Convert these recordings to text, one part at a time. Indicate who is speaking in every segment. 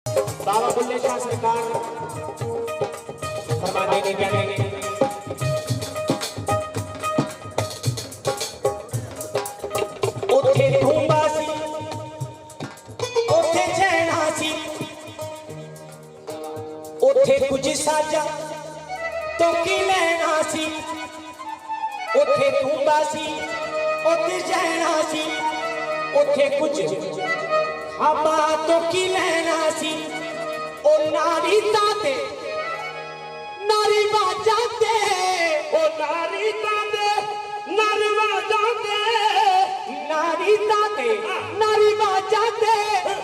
Speaker 1: बाबा बुल्ले शाह सरकार फरमाते ने कहते उठे धूंबा सी उठे चैना सी उठे कुछ साजा तो की लेना सी उठे धूंबा सी उठे चैना सी उठे कुछ हवा तो की लेना सी ओ नारी ताते नारी बाजाते ओ नारी ताते नारी बाजाते नारी ताते नारी बाजाते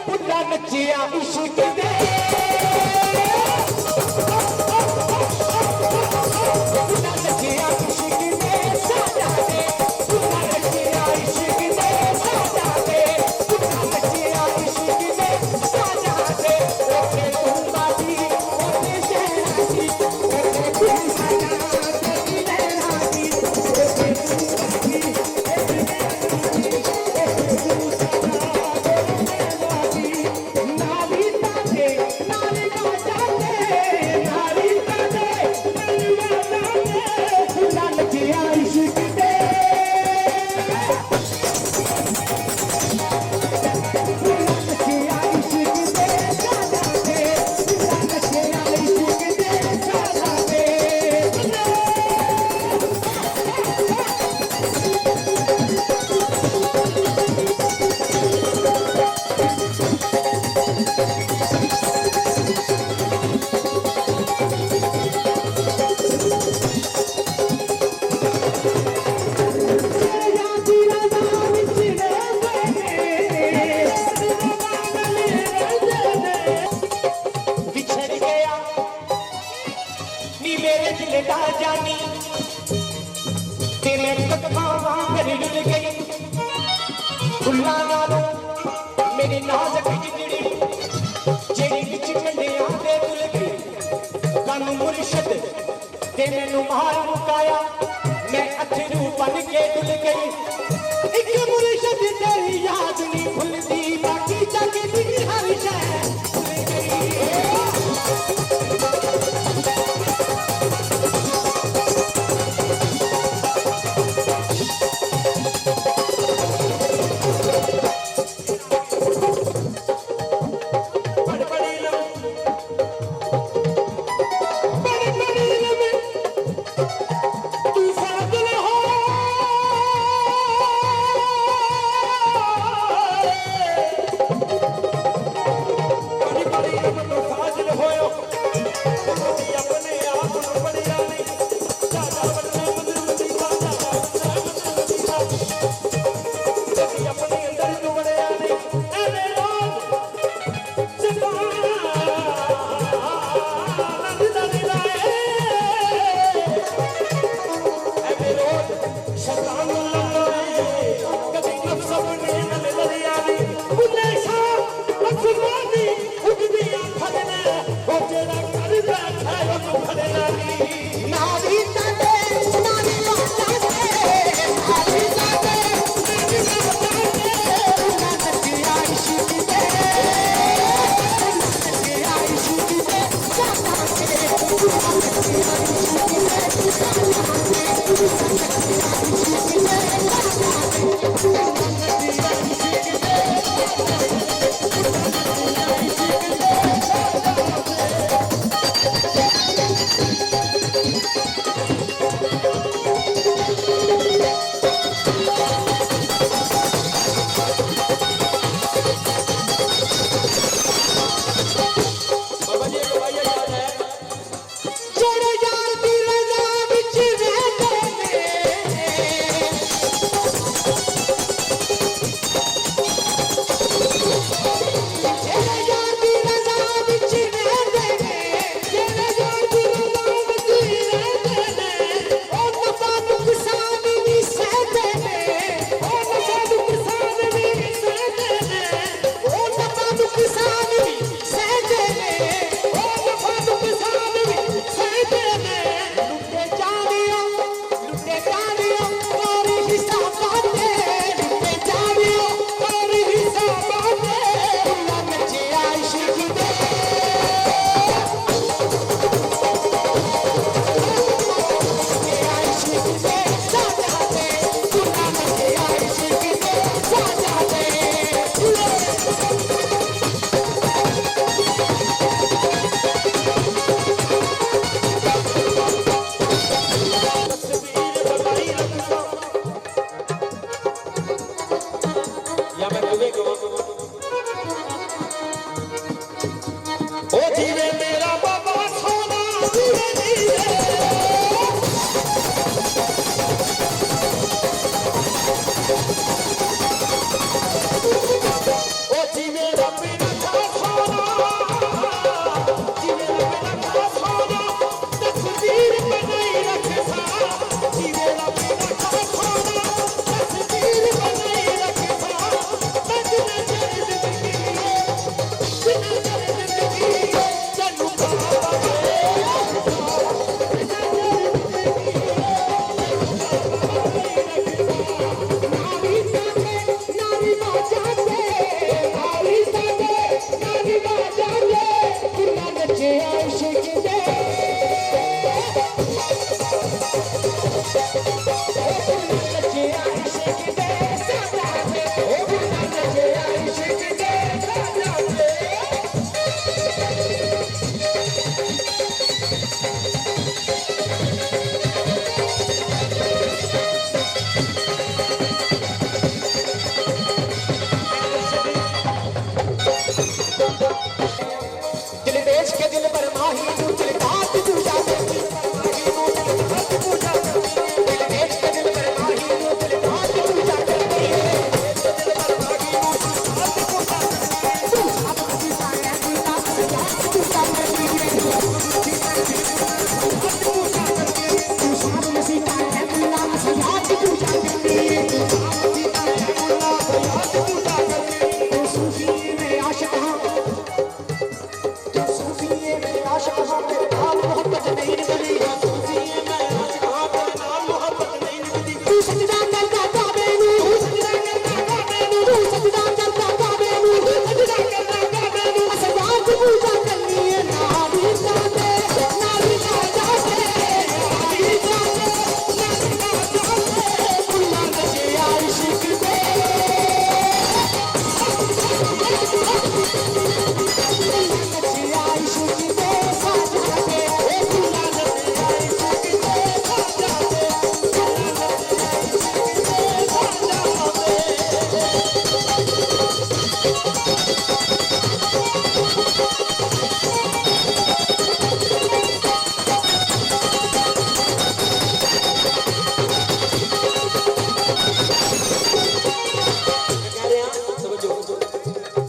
Speaker 1: बुढ़ा नचिया इश्क दे बुढ़ा नचिया इश्क दे साजा दे बुढ़ा नचिया इश्क दे साजा दे बुढ़ा नचिया इश्क दे साजा दे ओके तुम बाजी ओके शहनाजी ओके तुम साजा तेरी लहराजी ओके तुम बाजी तेरी लहराजी ओके तुम साजा तेरी लहराजी नारी ताते नारी बाजाते नारी ताते नारी बाजाते बुढ़ा नचिया इश्क दे जानी तेरे कदमां वांग रुल गई फुल्लां नालों मेरी नाज़क जिंदड़ी जेड़ी विच कंडियां दे तुल गई कन मुर्शद ते मैनू मार मुकाया मैं अथरू बन के डुल गई एक मुर्शद तेरी याद नहीं भुलदी बाकी जग दी हर शै भुल गई कहाँ तेरे नाम मोहब्बत नहीं निकली तू सजदा करता काबे नू तू सजदा करता काबे नू असवार की पूजा करनी है ना भी जाते ना भी जाते खुला नशे आशिक दे नशे आशिक दे साजा दे खुला नशे आशिक दे साजा दे
Speaker 2: कह रहे हैं समझो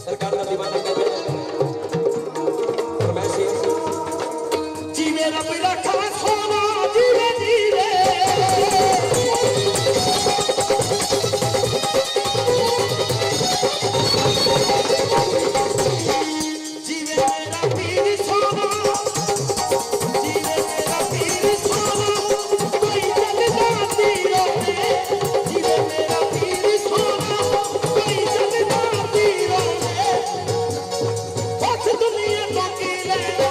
Speaker 2: सरकार का दीवाना कर रहे हैं फरमाइश है
Speaker 1: जीवे रब रखा सोना जीवे जीवे जीवे मेरा पीर सोना जीवे मेरा पीर सोना कोई जलदा तीरों में जीवे मेरा पीर सोना कोई जलदा तीरों में कुछ दुनिया को की लेना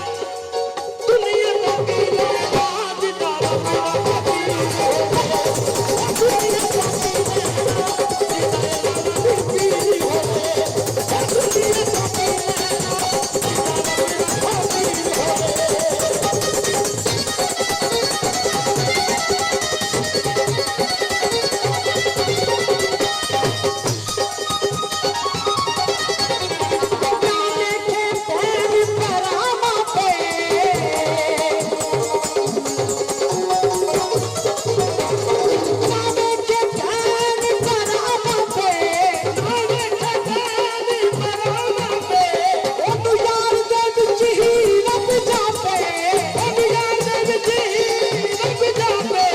Speaker 1: दुनिया को की लेना जितारा मेरा पीर दुनिया को की लेना जितारा मेरा पीर हो दुनिया को की लेना जाने के तेरी परामा पे जाने के तेरी परामा पे जाने के तेरी परामा पे ओ तू यार दे विच ही रब जापे ओ तू यार दे विच ही रब जापे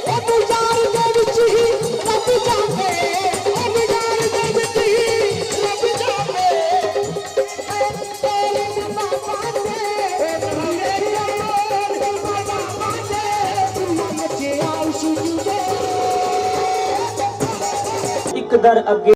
Speaker 1: ओ तू यार दे विच ही रब जापे ओ तू यार दे विच ही रब जापे
Speaker 3: एक दर अगे